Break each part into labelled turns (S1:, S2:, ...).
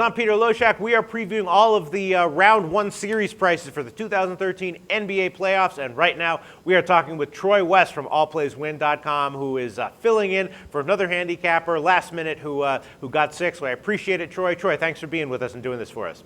S1: I'm Peter Loshak. We are previewing all of the round one series prices for the 2013 NBA playoffs. And right now we are talking with Troy West from allplayswin.com, who is filling in for another handicapper last minute who got sick. So I appreciate it, Troy. Troy, thanks for being with us and doing this for us.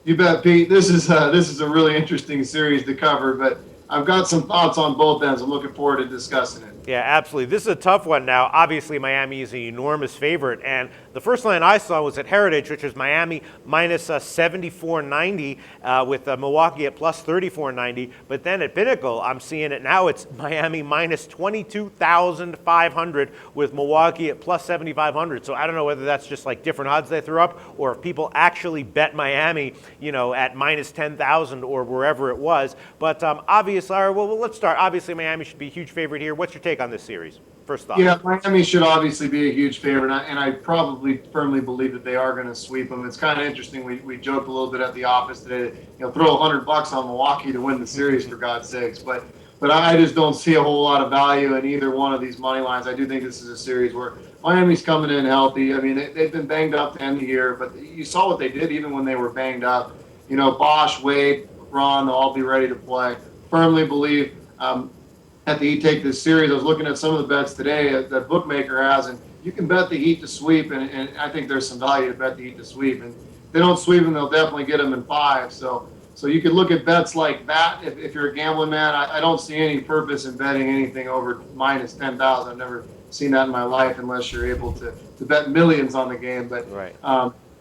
S2: You bet, Pete. This is a really interesting series to cover, but I've got some thoughts on both ends. I'm looking forward to discussing it.
S1: Yeah, absolutely. This is a tough one now. Obviously, Miami is an enormous favorite, and the first line I saw was at Heritage, which is Miami minus 74.90 with Milwaukee at plus 34.90. But then at Pinnacle, I'm seeing it now. It's Miami minus 22,500 with Milwaukee at plus 7,500. So I don't know whether that's just like different odds they threw up, or if people actually bet Miami, at minus 10,000 or wherever it was. But obviously, well, let's start. Obviously, Miami should be a huge favorite here. What's your take on this series? First thought.
S2: Yeah, Miami should obviously be a huge favorite, and I probably firmly believe that they are going to sweep them. It's kind of interesting. We joked a little bit at the office today. Throw $100 on Milwaukee to win the series, for God's sakes. But I just don't see a whole lot of value in either one of these money lines. I do think this is a series where Miami's coming in healthy. I mean, they've been banged up to end the year, but you saw what they did even when they were banged up. Bosh, Wade, Ron, they'll all be ready to play. Firmly believe that the Heat take this series. I was looking at some of the bets today that bookmaker has, and you can bet the Heat to sweep, and I think there's some value to bet the Heat to sweep. And if they don't sweep them, they'll definitely get them in 5. So you could look at bets like that if you're a gambling man. I don't see any purpose in betting anything over minus 10,000. I've never seen that in my life unless you're able to bet millions on the game. But
S1: right.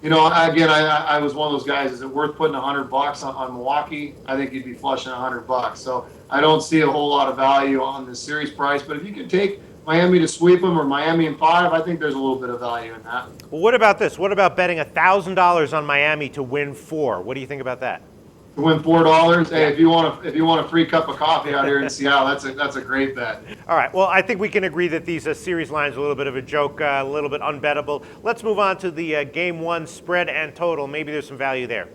S2: Again, I was one of those guys. Is it worth putting $100 on Milwaukee? I think you'd be flushing $100. So I don't see a whole lot of value on this series price. But if you can take Miami to sweep them or Miami in 5, I think there's a little bit of value in that.
S1: Well, what about this? What about betting $1,000 on Miami to win 4? What do you think about that?
S2: To win $4, hey, if you want a free cup of coffee out here in Seattle, that's a great bet.
S1: All right. Well, I think we can agree that these series lines are a little bit of a joke, a little bit unbettable. Let's move on to the game one spread and total. Maybe there's some value there.